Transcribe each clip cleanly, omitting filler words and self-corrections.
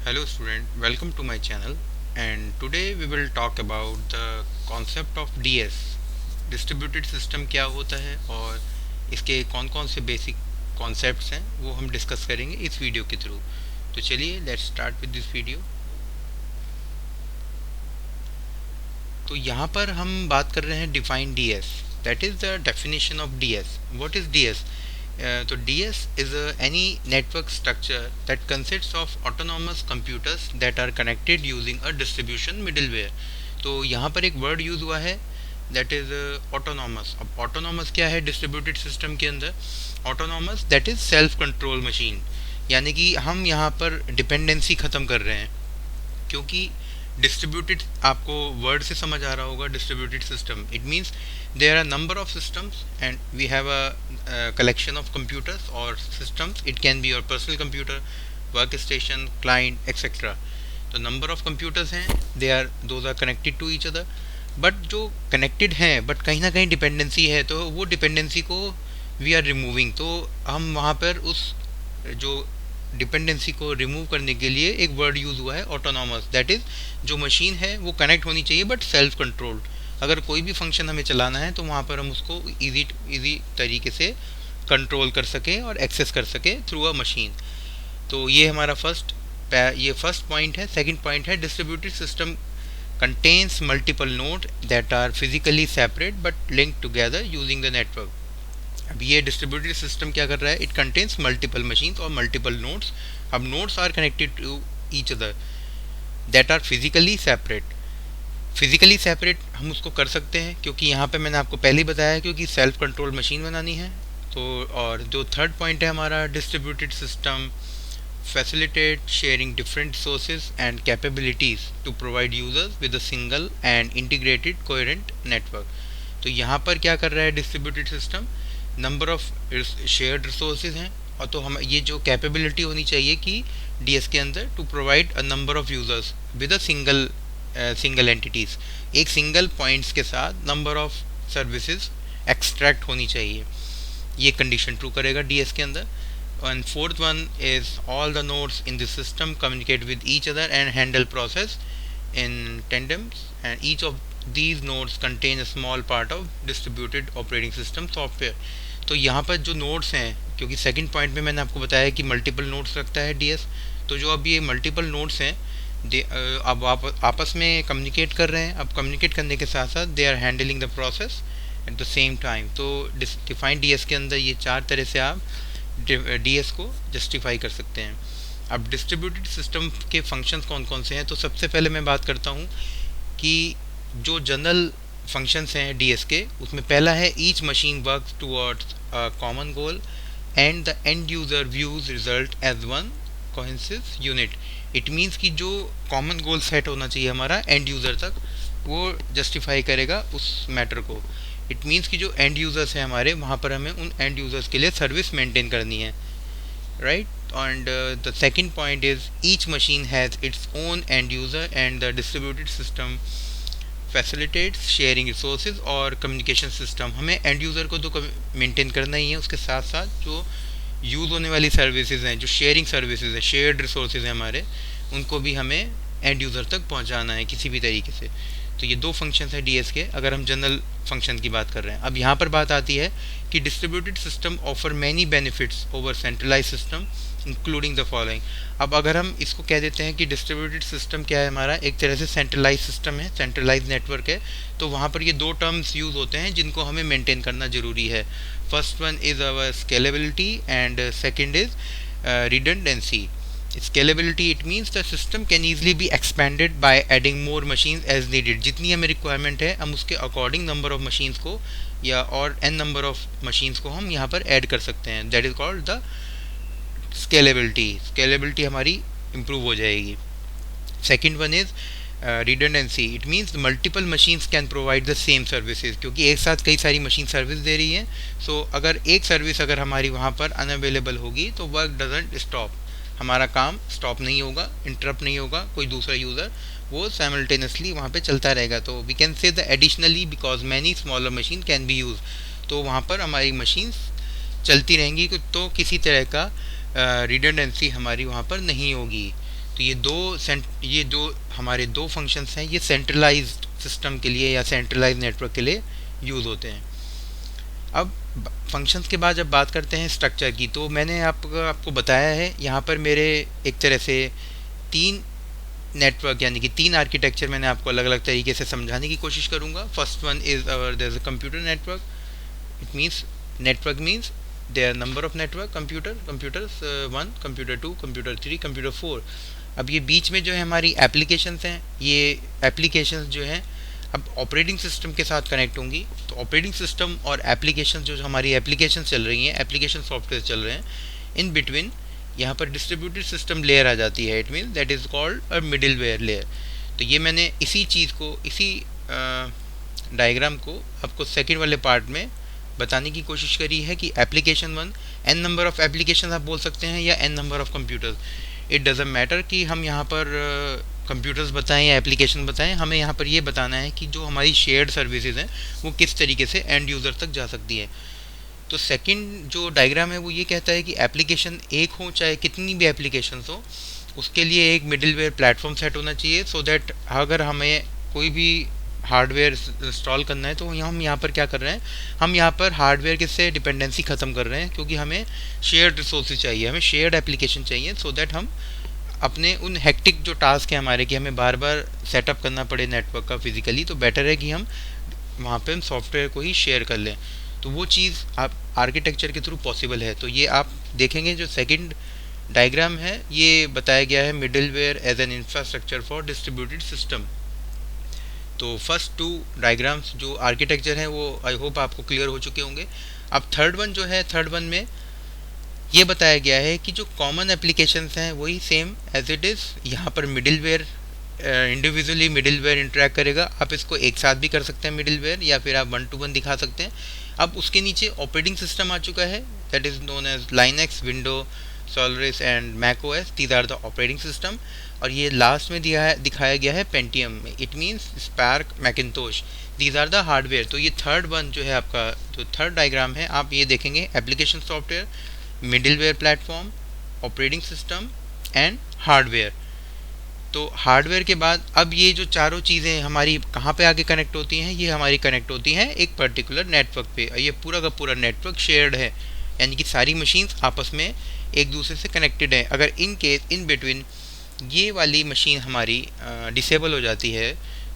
Hello student, welcome to my channel and today we will talk about the concept of DS. Distributed system क्या होता है और इसके कौन कौन से बेसिक कॉन्सेप्ट्स हैं वो हम डिस्कस करेंगे इस वीडियो के थ्रू। तो चलिए let's start with this video. तो यहाँ पर हम बात कर रहे हैं define DS, that is the definition of DS. What is DS? तो DS is any network structure that consists of autonomous computers that are connected using a distribution middleware। तो यहाँ पर एक वर्ड यूज़ हुआ है दैट इज़ ऑटोनॉमस। अब autonomous क्या है डिस्ट्रीब्यूटेड सिस्टम के अंदर? Autonomous that is self control machine, यानी कि हम यहाँ पर डिपेंडेंसी ख़त्म कर रहे हैं। क्योंकि डिस्ट्रीब्यूटेड आपको वर्ड से समझ आ रहा होगा, distributed system it means there are number of systems and we have a collection of computers or systems. It can be your personal computer, workstation, client, etc. तो number of computers हैं, those are connected to each other, but जो connected हैं but कहीं ना कहीं dependency है, तो वो dependency को we are removing। तो हम वहाँ पर उस जो डिपेंडेंसी को रिमूव करने के लिए एक वर्ड यूज़ हुआ है ऑटोनॉमस, दैट इज़ जो मशीन है वो कनेक्ट होनी चाहिए बट सेल्फ कंट्रोल्ड। अगर कोई भी फंक्शन हमें चलाना है तो वहाँ पर हम उसको इजी तरीके से कंट्रोल कर सकें और एक्सेस कर सकें थ्रू अ मशीन। तो ये हमारा फर्स्ट पॉइंट है। सेकंड पॉइंट है distributed system contains multiple node that are physically separate but link together using the network. अब ये डिस्ट्रीब्यूटेड सिस्टम क्या कर रहा है? इट कंटेन्स मल्टीपल मशीन्स और मल्टीपल नोड्स। अब nodes are connected to each other that are physically separate. Physically separate हम उसको कर सकते हैं क्योंकि यहाँ पे मैंने आपको पहले ही बताया क्योंकि सेल्फ कंट्रोल मशीन बनानी है। तो और जो थर्ड पॉइंट है हमारा, distributed system facilitate sharing different sources and capabilities to provide users with a single and integrated coherent network. तो यहाँ पर क्या कर रहा है distributed system? Number of shared resources हैं और तो हम ये जो कैपेबिलिटी होनी चाहिए कि डीएस के अंदर to provide a number of users with a single entities, एक सिंगल पॉइंट्स के साथ नंबर ऑफ सर्विसेज एक्सट्रैक्ट होनी चाहिए। ये कंडीशन ट्रू करेगा डीएस के अंदर। And fourth one is all the nodes in the system communicate with each other and handle process in tandems and each of these nodes contain a small part of distributed operating system software। तो यहाँ पर जो nodes हैं, क्योंकि second point में मैंने आपको बताया कि मल्टीपल नोड्स रखता है डीएस, तो जो अब ये मल्टीपल नोड्स हैं अब आप आपस में कम्युनिकेट कर रहे हैं। अब कम्युनिकेट करने के साथ साथ they are handling the process at the same time. तो डिफाइंड डीएस के अंदर ये चार तरह से आप डीएस को जस्टिफाई कर सकते हैं। अब डिस्ट्रीब्यूटेड सिस्टम के फंक्शंस कौन कौन से हैं? तो सबसे पहले मैं बात करता हूँ कि जो जनरल फंक्शंस हैं डीएस के, उसमें पहला है each machine works towards a common goal and the end user views result as one cohesive unit. It means कि जो कॉमन गोल सेट होना चाहिए हमारा एंड यूज़र तक, वो जस्टिफाई करेगा उस मैटर को। इट मीन्स कि जो एंड यूज़र्स हैं हमारे, वहाँ पर हमें उन एंड यूज़र्स के लिए सर्विस मेंटेन करनी है, right. And the second point is each machine has its own end user and the distributed system facilitates sharing resources और कम्युनिकेशन सिस्टम। हमें एंड यूज़र को तो मेंटेन करना ही है, उसके साथ साथ जो यूज़ होने वाली सर्विसेज हैं, जो शेयरिंग सर्विसेज हैं, शेयर्ड रिसोर्सेज हैं हमारे, उनको भी हमें एंड यूज़र तक पहुंचाना है किसी भी तरीके से। तो ये दो फंक्शंस हैं डीएस के, अगर हम जनरल फंक्शन की बात कर रहे हैं। अब यहाँ पर बात आती है कि distributed system offer many benefits over centralise system including the following. अब अगर हम इसको कह देते हैं कि डिस्ट्रीब्यूटेड सिस्टम क्या है हमारा, एक तरह से सेंट्रलाइज सिस्टम है, सेंट्रलाइज नेटवर्क है, तो वहाँ पर ये दो टर्म्स यूज़ होते हैं जिनको हमें मेंटेन करना ज़रूरी है। First one is our scalability and second is redundancy. Scalability it means the system can easily be expanded by adding more machine as needed. जितनी हमें रिक्वायरमेंट है हम उसके अकॉर्डिंग नंबर ऑफ मशीन्स को या और एन नंबर ऑफ मशीन्स को हम यहाँ पर ऐड कर सकते हैं। That is called the scalability हमारी इम्प्रूव हो जाएगी। Second one is redundancy. It means multiple machines can provide the same services, क्योंकि एक साथ कई सारी मशीन सर्विस दे रही हैं। सो अगर एक सर्विस अगर हमारी वहाँ पर अनअवेलेबल होगी तो वर्क डजंट स्टॉप, हमारा काम स्टॉप नहीं होगा, इंटरप्ट नहीं होगा, कोई दूसरा यूज़र वो साइमल्टेनियसली वहाँ पे चलता रहेगा। तो we can say the additionally because many smaller machine can be use. तो वहाँ पर हमारी मशीन्स चलती रहेंगी, तो किसी तरह का रिडंडेंसी हमारी वहाँ पर नहीं होगी। तो ये दो हमारे दो फंक्शंस हैं, ये सेंट्रलाइज्ड सिस्टम के लिए या सेंट्रलाइज्ड नेटवर्क के लिए यूज़ होते हैं। अब फंक्शंस के बाद जब बात करते हैं स्ट्रक्चर की, तो मैंने आपको बताया है यहाँ पर मेरे एक तरह से तीन नेटवर्क यानी कि तीन आर्किटेक्चर मैंने आपको अलग अलग तरीके से समझाने की कोशिश करूँगा। First one is our there is a computer network. It means network means there number of network computers 1, computer 2, computer 3, computer 4। अब ये बीच में जो है हमारी एप्लीकेशंस हैं, ये एप्लीकेशंस जो हैं अब ऑपरेटिंग सिस्टम के साथ कनेक्ट होंगी। तो ऑपरेटिंग सिस्टम और एप्लीकेशन जो हमारी एप्लीकेशन चल रही हैं, एप्लीकेशन सॉफ्टवेयर चल रहे हैं, इन बिटवीन यहाँ पर डिस्ट्रीब्यूटेड सिस्टम लेयर आ जाती है। It mean that is called a middleware layer. तो ये मैंने इसी चीज़ को, इसी डायग्राम को आपको सेकेंड वाले पार्ट में बताने की कोशिश करी है कि application one, N number of application आप बोल सकते हैं या N number of computers, it doesn't matter कि हम यहाँ पर कंप्यूटर्स बताएं या एप्लीकेशन बताएं। हमें यहाँ पर ये बताना है कि जो हमारी शेयर्ड सर्विसेज हैं वो किस तरीके से एंड यूज़र तक जा सकती है। तो सेकंड जो डायग्राम है वो ये कहता है कि एप्लीकेशन एक हो चाहे कितनी भी एप्लीकेशन हो, उसके लिए एक मिडिलवेयर प्लेटफॉर्म सेट होना चाहिए, सो दैट अगर हमें कोई भी हार्डवेयर इंस्टॉल करना है तो हम यहाँ पर क्या कर रहे हैं, हम यहाँ पर हार्डवेयर के से डिपेंडेंसी ख़त्म कर रहे हैं, क्योंकि हमें शेयर्ड रिसोर्सेज चाहिए, हमें शेयर्ड एप्लीकेशन चाहिए, सो दैट हम अपने उन हेक्टिक जो टास्क है हमारे कि हमें बार बार सेटअप करना पड़े नेटवर्क का फिजिकली, तो बेटर है कि हम वहाँ पे हम सॉफ्टवेयर को ही शेयर कर लें। तो वो चीज़ आप आर्किटेक्चर के थ्रू पॉसिबल है। तो ये आप देखेंगे जो सेकंड डायग्राम है ये बताया गया है middleware as an infrastructure for distributed system. तो फर्स्ट टू डायग्राम्स जो आर्किटेक्चर हैं वो आई होप आपको क्लियर हो चुके होंगे। अब थर्ड वन जो है, थर्ड वन में ये बताया गया है कि जो कॉमन एप्लीकेशंस हैं वही सेम एज इट इज़ यहाँ पर मिडिलवेयर इंडिविजुअली मिडिलवेयर इंटरेक्ट करेगा। आप इसको एक साथ भी कर सकते हैं मिडिलवेयर, या फिर आप 1 to 1 दिखा सकते हैं। अब उसके नीचे ऑपरेटिंग सिस्टम आ चुका है, that is known as Linux, window, Solaris and Mac OS, these are the operating system. और ये लास्ट में दिखाया गया है पेंटियम में, it means SPARC, Macintosh, these are the hardware. तो ये थर्ड वन जो है आपका, जो थर्ड डायग्राम है आप ये देखेंगे application software, middleware platform, operating system and hardware. तो हार्डवेयर के बाद अब ये जो चारों चीज़ें हमारी कहाँ पे आगे कनेक्ट होती हैं, ये हमारी कनेक्ट होती हैं एक पर्टिकुलर नेटवर्क पे। ये पूरा का पूरा नेटवर्क शेयर्ड है, यानी कि सारी मशीन्स आपस में एक दूसरे से कनेक्टेड है। अगर इन केस इन बिटवीन ये वाली मशीन हमारी डिसेबल हो जाती है,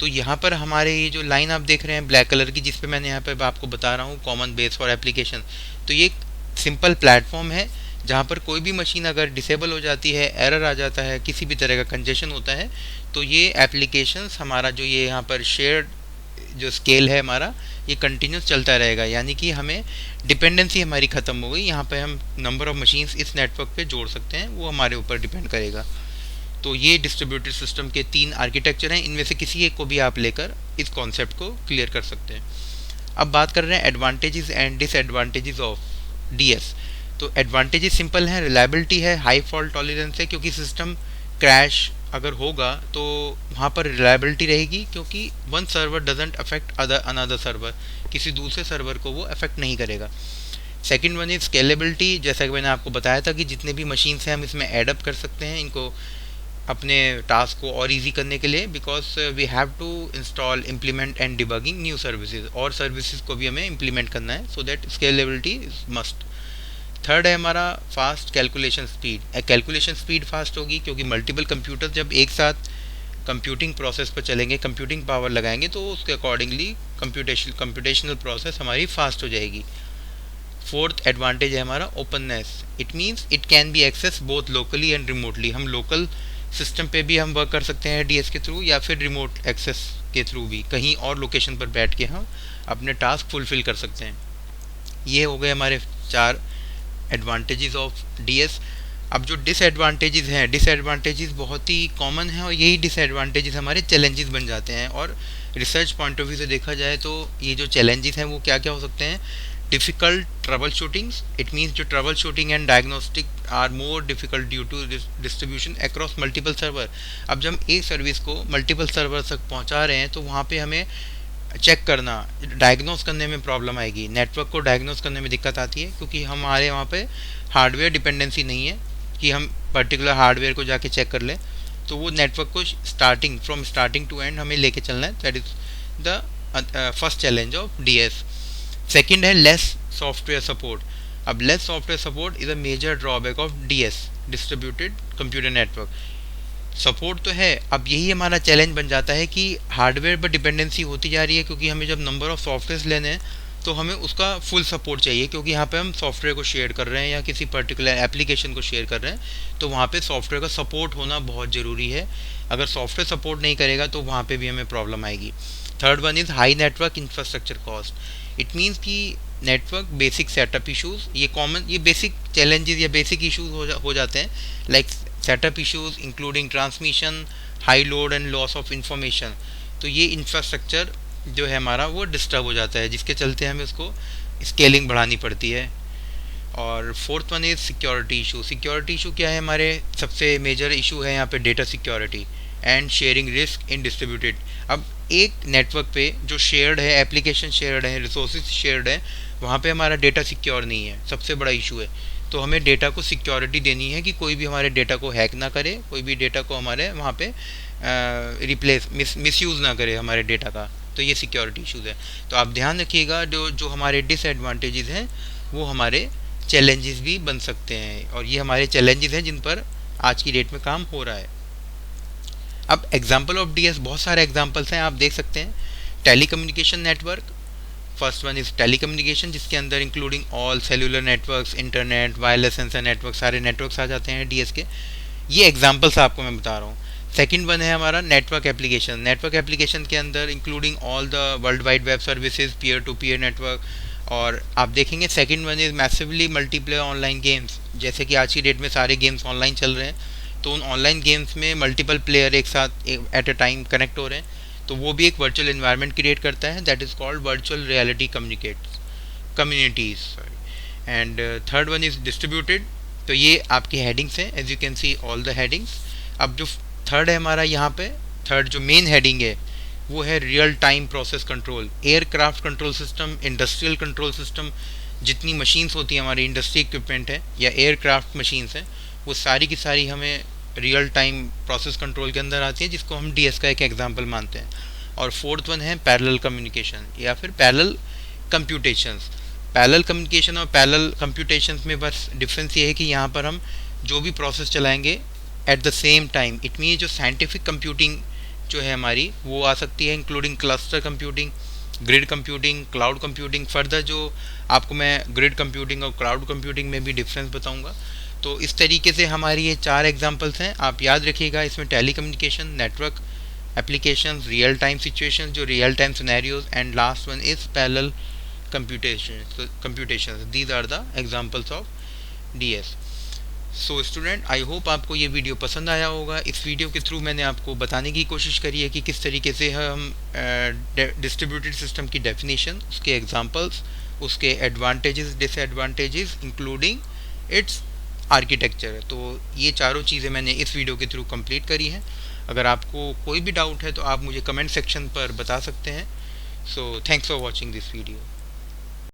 तो यहाँ पर हमारे ये जो लाइन आप देख रहे हैं ब्लैक कलर की, जिस पे मैंने यहाँ पे आपको बता रहा हूँ कॉमन बेस फॉर एप्लीकेशन, तो ये एक सिंपल प्लेटफॉर्म है जहाँ पर कोई भी मशीन अगर डिसेबल हो जाती है, एरर आ जाता है, किसी भी तरह का कंजेशन होता है, तो ये एप्लीकेशंस हमारा जो ये यहाँ पर शेयर्ड जो स्केल है हमारा, ये कंटिन्यूस चलता रहेगा, यानी कि हमें डिपेंडेंसी हमारी ख़त्म हो गई। यहाँ पे हम नंबर ऑफ मशीन्स इस नेटवर्क पे जोड़ सकते हैं, वो हमारे ऊपर डिपेंड करेगा। तो ये डिस्ट्रीब्यूटेड सिस्टम के 3 आर्किटेक्चर हैं, इनमें से किसी एक को भी आप लेकर इस कॉन्सेप्ट को क्लियर कर सकते हैं। अब बात कर रहे हैं advantages and disadvantages of DS. तो एडवांटेजेस सिंपल हैं, रिलायबिलिटी है, हाई फॉल्ट टॉलरेंस है, क्योंकि सिस्टम क्रैश अगर होगा तो वहाँ पर रिलायबिलिटी रहेगी, क्योंकि one server doesn't affect another server, किसी दूसरे सर्वर को वो अफेक्ट नहीं करेगा। सेकंड वन इज स्केलेबिलिटी, जैसा कि मैंने आपको बताया था कि जितने भी मशीन्स हैं हम इसमें एडअप कर सकते हैं इनको अपने टास्क को और इजी करने के लिए, because we have to install, implement and debugging new services, और सर्विसेज को भी हमें इम्प्लीमेंट करना है, so that scalability is must. Third है हमारा fast calculation speed. Calculation speed fast होगी क्योंकि मल्टीपल कंप्यूटर जब एक साथ कंप्यूटिंग प्रोसेस पर चलेंगे, कंप्यूटिंग पावर लगाएंगे, तो उसके अकॉर्डिंगली कंप्यूटेशनल प्रोसेस हमारी फास्ट हो जाएगी। फोर्थ एडवांटेज है हमारा openness, it means it can be access both locally and remotely. हम लोकल सिस्टम पे भी हम वर्क कर सकते हैं डीएस के थ्रू, या फिर रिमोट एक्सेस के थ्रू भी कहीं और लोकेशन पर बैठ के हम अपने टास्क फुलफिल कर सकते हैं। ये हो गए हमारे 4 एडवांटेजेस ऑफ डीएस। अब जो डिसएडवांटेजेस हैं, डिसएडवांटेजेस बहुत ही कॉमन हैं, और यही डिसएडवांटेजेस हमारे चैलेंजेस बन जाते हैं। और रिसर्च पॉइंट ऑफ व्यू से देखा जाए तो ये जो चैलेंजेस हैं वो क्या क्या हो सकते हैं। Difficult trouble shootings, it means जो trouble shooting and diagnostic are more difficult due to distribution across multiple server. अब जब हम एक सर्विस को मल्टीपल सर्वर तक पहुंचा रहे हैं तो वहाँ पे हमें चेक करना, डायग्नोस करने में प्रॉब्लम आएगी, नेटवर्क को डायग्नोस करने में दिक्कत आती है, क्योंकि हमारे वहाँ पे हार्डवेयर डिपेंडेंसी नहीं है कि हम पर्टिकुलर हार्डवेयर को जाके चेक कर लें। तो वो नेटवर्क को फ्रॉम स्टार्टिंग टू एंड हमें लेके चलना है. That is the first challenge of DS. Second है लेस सॉफ्टवेयर सपोर्ट. अब less software support is a major drawback of DS, distributed computer network. Support तो है, अब यही हमारा चैलेंज बन जाता है कि हार्डवेयर पर डिपेंडेंसी होती जा रही है, क्योंकि हमें जब नंबर ऑफ सॉफ्टवेयर लेने हैं तो हमें उसका फुल सपोर्ट चाहिए, क्योंकि यहाँ पे हम सॉफ्टवेयर को शेयर कर रहे हैं या किसी पर्टिकुलर एप्लीकेशन को शेयर कर रहे हैं, तो वहाँ पे सॉफ्टवेयर का सपोर्ट होना बहुत ज़रूरी है. अगर सॉफ्टवेयर सपोर्ट नहीं करेगा तो वहाँ पे भी हमें प्रॉब्लम आएगी. Third one is high network infrastructure cost. It means कि नेटवर्क बेसिक सेटअप इशूज़, ये बेसिक चैलेंजेस या बेसिक इशूज़ हो जाते हैं, like setup issues including transmission, high load and loss of information. तो ये इंफ्रास्ट्रक्चर जो है हमारा वो डिस्टर्ब हो जाता है, जिसके चलते हमें उसको स्केलिंग बढ़ानी पड़ती है. और fourth one is security issue. Security issue क्या है, हमारे सबसे मेजर इशू है यहाँ पे data security and sharing risk in distributed. अब एक नेटवर्क पे जो शेयर्ड है, एप्लीकेशन शेयर्ड है, रिसोर्सेज शेयर्ड है, वहाँ पे हमारा डेटा सिक्योर नहीं है, सबसे बड़ा इशू है. तो हमें डेटा को सिक्योरिटी देनी है कि कोई भी हमारे डेटा को हैक ना करे, कोई भी डेटा को हमारे वहाँ पे रिप्लेस मिसयूज़ ना करे हमारे डेटा का. तो ये सिक्योरिटी इशूज़ है. तो आप ध्यान रखिएगा, जो हमारे डिसएडवांटेजेस हैं वो हमारे चैलेंजेस भी बन सकते हैं, और ये हमारे चैलेंजेस हैं जिन पर आज की डेट में काम हो रहा है. अब एग्जाम्पल ऑफ डीएस, बहुत सारे एग्जाम्पल्स हैं, आप देख सकते हैं. Telecommunication network, first one is telecommunication, जिसके अंदर including all cellular networks, internet, wireless sensor network, सारे नेटवर्क्स आ जाते हैं डीएस के. ये एग्जाम्पल्स आपको मैं बता रहा हूँ. सेकंड वन है हमारा नेटवर्क एप्लीकेशन. नेटवर्क एप्लीकेशन के अंदर including all the world wide web services, peer to peer network. और आप देखेंगे second one is massively multiplayer online games. जैसे कि आज की डेट में सारे गेम्स ऑनलाइन चल रहे हैं, तो उन ऑनलाइन गेम्स में मल्टीपल प्लेयर एक साथ एट अ टाइम कनेक्ट हो रहे हैं, तो वो भी एक वर्चुअल इन्वायरमेंट क्रिएट करता है. That is called virtual reality communities. And third one is distributed. तो ये आपकी हेडिंग्स हैं, as you can see all the headings. अब जो थर्ड है हमारा यहाँ पे, थर्ड जो मेन हेडिंग है वो है real time process control. Aircraft control system, industrial control system, जितनी मशीन्स होती हैं हमारी इंडस्ट्री इक्विपमेंट है या एयरक्राफ्ट मशीन्स हैं, वो सारी की सारी हमें रियल टाइम प्रोसेस कंट्रोल के अंदर आती है, जिसको हम डीएस का एक एग्जांपल मानते हैं. और फोर्थ वन है पैरेलल कम्युनिकेशन या फिर पैरेलल कंप्यूटेशंस. पैरेलल कम्युनिकेशन और पैरेलल कंप्यूटेशंस में बस डिफरेंस ये है कि यहाँ पर हम जो भी प्रोसेस चलाएंगे eight the same time, it mean जो साइंटिफिक कंप्यूटिंग जो है हमारी वो आ सकती है, including cluster computing, grid computing, cloud computing. Further जो आपको मैं ग्रिड कंप्यूटिंग और क्लाउड कंप्यूटिंग में भी डिफरेंस बताऊंगा. तो इस तरीके से हमारी ये 4 एग्जांपल्स हैं, आप याद रखिएगा. इसमें telecommunication, network applications, real time situations, जो real time scenarios, and last one is parallel computation. These are the examples of DS. So student, I hope आपको ये वीडियो पसंद आया होगा. इस वीडियो के थ्रू मैंने आपको बताने की कोशिश करी है कि किस तरीके से हम डिस्ट्रीब्यूटेड सिस्टम की डेफिनेशन, उसके एग्जांपल्स, उसके advantages, disadvantages, including it's architecture. तो ये चारों चीज़ें मैंने इस वीडियो के थ्रू कंप्लीट करी हैं. अगर आपको कोई भी डाउट है तो आप मुझे कमेंट सेक्शन पर बता सकते हैं. So thanks for watching this video.